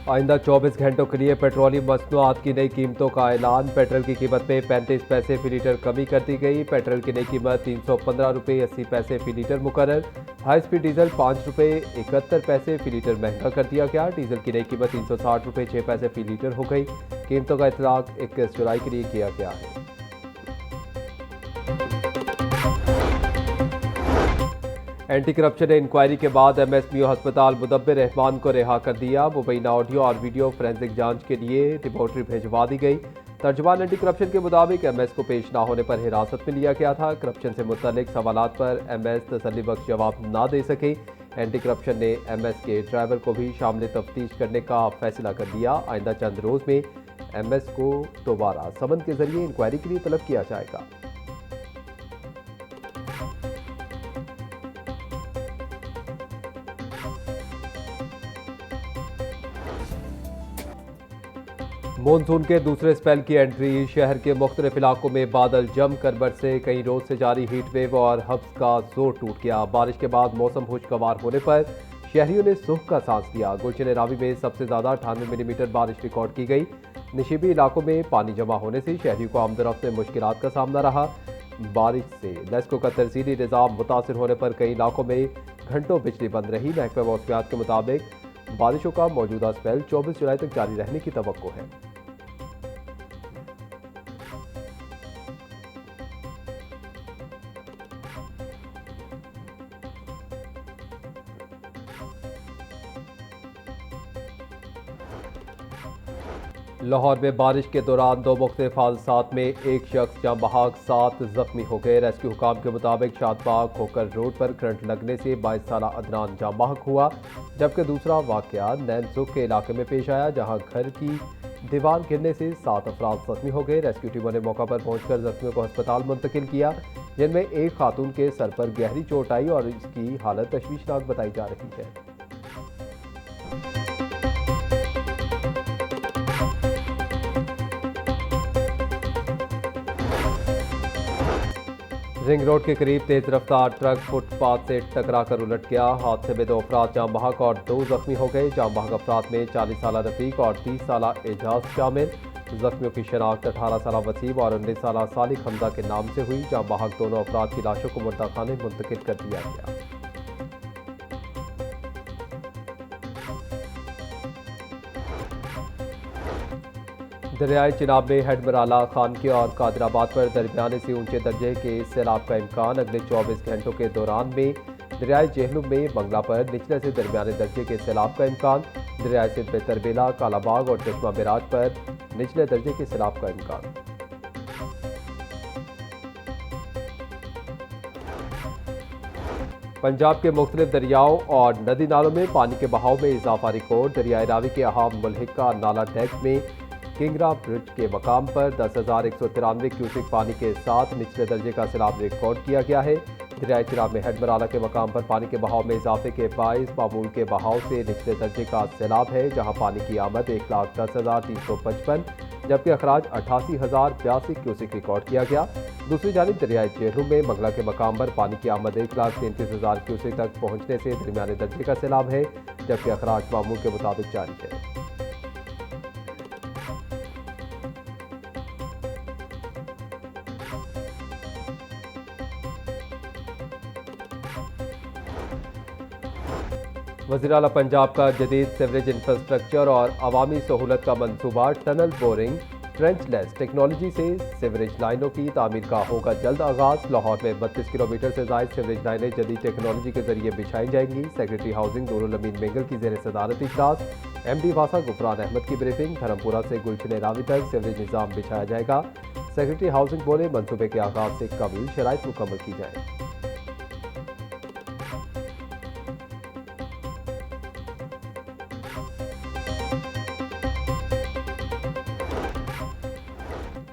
आइंदा 24 घंटों के लिए पेट्रोलियम मसनूआत की नई कीमतों का ऐलान। पेट्रोल की कीमत में 35 पैसे फी लीटर कमी कर दी गई। पेट्रोल की नई कीमत 315 रुपये 80 पैसे फी लीटर मुकर्रर। हाई स्पीड डीजल 5 रुपये 71 पैसे फी लीटर महंगा कर दिया गया। डीजल की नई कीमत 360 रुपये 6 पैसे फी लीटर हो गई। कीमतों का इतलाक 21 जुलाई के लिए किया गया है। एंटी करप्शन इंक्वायरी के बाद एमएसपीओ अस्पताल मुदब्बिर रहमान को रिहा कर दिया। मुबैना ऑडियो और वीडियो फोरेंसिक जांच के लिए रिपोर्टरी भिजवा दी गई। तर्जुमान एंटी करप्शन के मुताबिक एमएस को पेश न होने पर हिरासत में लिया गया था। करप्शन से मुतल्लिक सवालात पर एमएस तसल्ली बख्श जवाब न दे सके। एंटी करप्शन ने एमएस के ड्राइवर को भी शामिल तफ्तीश करने का फैसला कर दिया। आइंदा चंद रोज में एमएस को दोबारा समन के जरिए इंक्वायरी के लिए तलब किया जाएगा। मॉनसून के दूसरे स्पेल की एंट्री। शहर के मुख्तलिफ इलाकों में बादल जमकर बरसे। कई रोज से जारी हीट वेव और हब्स का जोर टूट गया। बारिश के बाद मौसम खुशगवार होने पर शहरियों ने सुख का सांस लिया। गुलशन रावी में सबसे ज्यादा 98 मिलीमीटर बारिश रिकॉर्ड की गई। निशिबी इलाकों में पानी जमा होने से शहरियों को आमदरफ्त में मुश्किलात का सामना रहा। बारिश से लेस्को का तरसीली निज़ाम मुतासिर होने पर कई इलाकों में घंटों बिजली बंद रही। महकमा मौसमियात के मुताबिक बारिशों का मौजूदा स्पेल 24 जुलाई तक जारी रहने की तवक्को है। लाहौर में बारिश के दौरान दो मुख्तलिफ हादसात में एक शख्स जाँ बहक 7 जख्मी हो गए। रेस्क्यू हुकाम के मुताबिक शादबाग खोकर रोड पर करंट लगने से 22 साल अदनान जाँ बहक हुआ, जबकि दूसरा वाकया नैनसुख के इलाके में पेश आया, जहां घर की दीवार गिरने से 7 अफराद जख्मी हो गए। रेस्क्यू टीमों ने मौका पर पहुंचकर जख्मियों को अस्पताल मुंतकिल किया, जिनमें एक खातून के सर पर गहरी चोट आई और इसकी हालत तशवीशनाक बताई जा रही है। रिंग रोड के करीब तेज रफ्तार ट्रक फुटपाथ से टकराकर उलट गया। हादसे में 2 अफराद जाँ बहक और 2 जख्मी हो गए। जाँ बहक अफराद में 40 साल रफीक और 30 साल एजाज शामिल। जख्मियों की शनाख्त 18 साल वसीम और 19 साल सालिक हमजा के नाम से हुई। जाँ बहक दोनों अफराद की लाशों को मुर्दा खाने मुंतकिल कर दिया गया। दरियाए चिनाब में हेडमराला, खानकी और कादराबाद पर दरमियाने से ऊंचे दर्जे के सैलाब का इम्कान। अगले 24 घंटों के दौरान में दरियाए जेहलुम में बंगला पर निचले से दरमियाने दर्जे के सैलाब का इम्कान। दरियाए सिंध में तरबेला, कालाबाग और चश्मा मिराज पर निचले दर्जे के सैलाब का इम्कान। पंजाब के मुख्तलिफ दरियाओं और नदी नालों में पानी के बहाव में इजाफा रिकॉर्ड। दरियाए रावी के अहाम मुल्हिका नाला टैंक में किंगरा ब्रिज के मकाम पर 10,193 क्यूसिक पानी के साथ निचले दर्जे का सैलाब रिकॉर्ड किया गया है। दरियाए चिनाब में हेडमराला के मकाम पर पानी के बहाव में इजाफे के बाइस मामूल के बहाव से निचले दर्जे का सैलाब है, जहां पानी की आमद 1,10,355 जबकि अखराज 88,082 क्यूसिक रिकॉर्ड किया गया। दूसरी जानिब दरियाए जेहलुम में मंगला के मकाम पर पानी की आमद 1,33,000 क्यूसिक तक पहुंचने से दरमियाने दर्जे का सैलाब है, जबकि अखराज मामूल के मुताबिक जारी है। वज़ीर आला पंजाब का जदीद सीवरेज इंफ्रास्ट्रक्चर और अवामी सहूलत का मंसूबा टनल बोरिंग ट्रेंचलेस टेक्नोलॉजी से सीवरेज लाइनों की तामीर का होगा जल्द आगाज। लाहौर में 32 किलोमीटर से ज़ायद सीवरेज लाइनें जदीद टेक्नोलॉजी के जरिए बिछाई जाएंगी। सेक्रेटरी हाउसिंग नूरुल अमीन मेंगल की जेर सदारत इजलास। MD वासा गुफरान अहमद की ब्रीफिंग। धर्मपुरा से गुलशन रावी तक सीवरेज निज़ाम बिछाया जाएगा। सेक्रेटरी हाउसिंग बोले मंसूबे के आगाज से कबल शराइत मुकम्मल की जाए।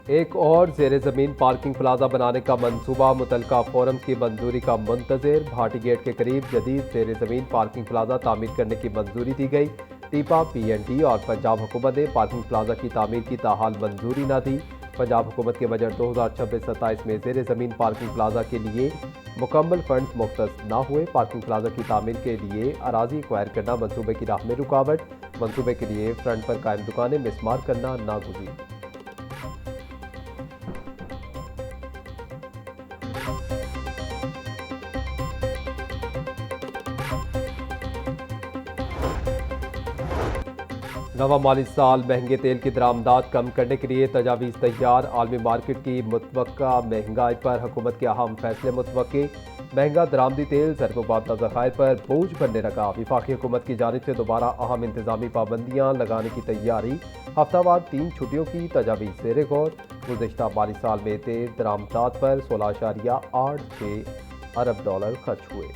एक और जेर ज़मीन पार्किंग प्लाजा बनाने का मंसूबा। मुतलका फोरम की मंजूरी का मुंतज़िर। भाटी गेट के करीब जदीद जेर ज़मीन पार्किंग प्लाजा तामीर करने की मंजूरी दी गई। टीपा, PND और पंजाब हुकूमत ने पार्किंग प्लाजा की तामीर की ताहाल मंजूरी न दी। पंजाब हुकूमत के बजट 2026-27 में ज़ेर ज़मीन पार्किंग प्लाजा के लिए मुकम्मल फंड्स मुख्तस न हुए। पार्किंग प्लाजा की तामीर के लिए अराजी एक्वायर करना मंसूबे की राह में रुकावट। मंसूबे के लिए फ्रंट पर कायम दुकानें मिसमार करना नागुज़ीर। नवा माली साल महंगे तेल की दरामदात कम करने के लिए तजावीज़ तैयार। आलमी मार्केट की मुतवक्का महंगाई पर हुकूमत के अहम फैसले मुतवक्के। महंगा दरामदी तेल ज़र मुबादला ज़खायर पर बोझ बनने लगा। वफाकी हुकूमत की जानिब से दोबारा अहम इंतजामी पाबंदियाँ लगाने की तैयारी। हफ्तावार 3 छुट्टियों की तजावीज़ ज़ेर गौर। गुज़श्ता माली साल में तेल दरामदात पर 16.86 अरब डॉलर खर्च हुए।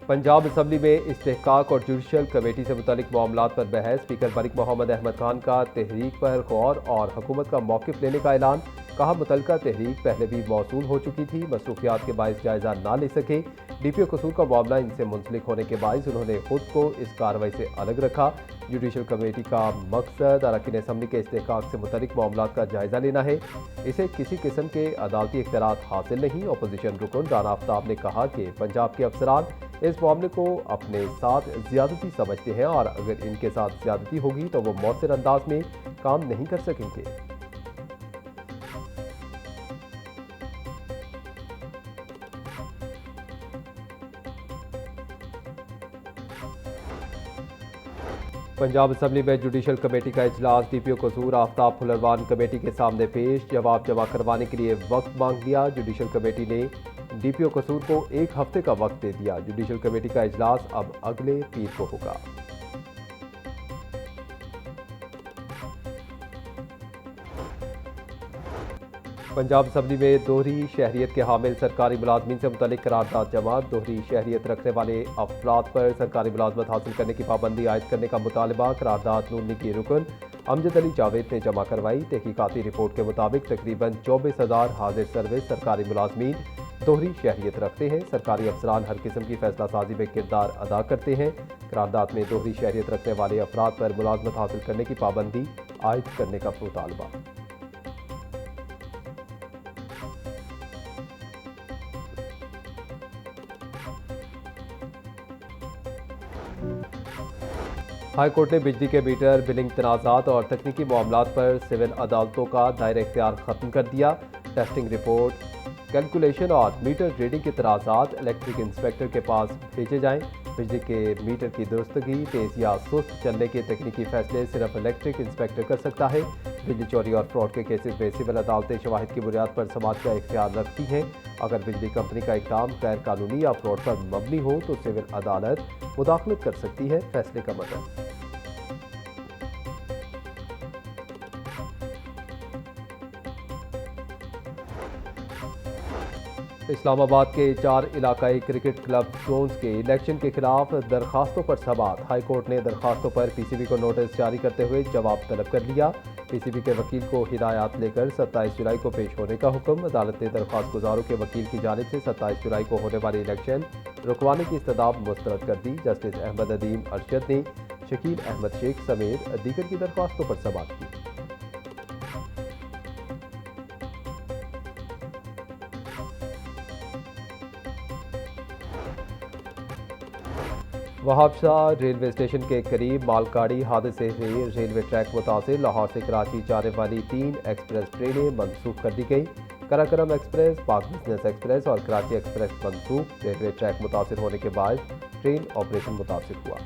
पंजाब असम्बली में इस्तेहकाक और जुडिशल कमेटी से मुतालिक मामलात पर बहस। स्पीकर मलिक मोहम्मद अहमद खान का तहरीक पर गौर और हुकूमत का मौक़िफ़ लेने का ऐलान। कहा, मुतलका तहरीक पहले भी मौसूल हो चुकी थी, मसरूफियात के बायस जायज़ा ना ले सके। DPO कसूर का मामला इनसे मुंसलिक होने के बायस उन्होंने खुद को इस कार्रवाई से अलग रखा। जुडिशल कमेटी का मकसद अरकान असम्बली के इस्तेहकाक से मुतालिक मामलात का जायज़ा लेना है। इसे किसी किस्म के अदालती इख्तियारात हासिल नहीं। अपोजिशन रुकन राना आफ्ताब ने कहा कि पंजाब के अफसरान इस मामले को अपने साथ ज्यादती समझते हैं और अगर इनके साथ ज्यादती होगी तो वो मौसर अंदाज में काम नहीं कर सकेंगे। पंजाब असम्बली में जुडिशल कमेटी का इजलास। DPO कसूर आफ्ताब फुलरवान कमेटी के सामने पेश। जवाब जमा करवाने के लिए वक्त मांग लिया। जुडिशल कमेटी ने DPO कसूर को 1 हफ्ते का वक्त दे दिया। जुडिशल कमेटी का इजलास अब अगले पीर को होगा। पंजाब असम्बली में दोहरी शहरियत के हामिल सरकारी मुलाजमीन से मुतल्लिक करारदाद जमा। दोहरी शहरियत रखने वाले अफराद पर सरकारी मुलाजमत हासिल करने की पाबंदी आयद करने का मुतालबा। करारदाद नून लीगी रुकन अमजद अली जावेद ने जमा करवाई। तहकीकाती रिपोर्ट के मुताबिक तकरीबन 24,000 हाजिर सर्विस सरकारी मुलाजमीन दोहरी शहरियत रखते हैं। सरकारी अफसरान हर किस्म की फैसला साजी में किरदार अदा करते हैं। करारदाद में दोहरी शहरियत रखने वाले अफराद पर मुलाजमत हासिल करने की पाबंदी आयद करने का मुतालबा। हाई कोर्ट ने बिजली के मीटर बिलिंग तनाज़ात और तकनीकी मामलात पर सिविल अदालतों का दायरा इख्तियार खत्म कर दिया। टेस्टिंग रिपोर्ट, कैलकुलेशन और मीटर रीडिंग के तनाज़ात इलेक्ट्रिक इंस्पेक्टर के पास भेजे जाएं। बिजली के मीटर की दुरुस्तगी, तेज़ या सुस्त चलने के तकनीकी फैसले सिर्फ इलेक्ट्रिक इंस्पेक्टर कर सकता है। बिजली चोरी और फ्रॉड के केसेस में सिविल अदालतें शवाहिद की बुनियाद पर समाअत का इख्तियार रखती हैं। अगर बिजली कंपनी का इक़दाम गैर कानूनी या फ्रॉड पर मबनी हो तो सिविल अदालत मुदाखलत कर सकती है। फैसले का मतलब इस्लामाबाद के 4 इलाकाई क्रिकेट क्लब जोन्स के इलेक्शन के खिलाफ दरखास्तों पर समाअत। हाई कोर्ट ने दरखास्तों पर PCB को नोटिस जारी करते हुए जवाब तलब कर लिया। PCB के वकील को हिदायत लेकर 27 जुलाई को पेश होने का हुक्म। अदालत ने दरख्वास्त गुजारों के वकील की जानिब से 27 जुलाई को होने वाले इलेक्शन रुकवाने की इस्तदाब मुस्तरद कर दी। जस्टिस अहमद अदीम अरशद ने शकील अहमद शेख समेत दीगर की दरख्वास्तों पर समाअत की। वहाबशाह रेलवे स्टेशन के करीब मालगाड़ी हादसे से रेलवे ट्रैक मुतासिर। लाहौर से कराची जाने वाली 3 एक्सप्रेस ट्रेनें मनसूख कर दी गई। कराकरम एक्सप्रेस, पाक बिजनेस एक्सप्रेस और कराची एक्सप्रेस मनसूख। रेलवे ट्रैक मुतासिर होने के बाद ट्रेन ऑपरेशन मुतासिर हुआ।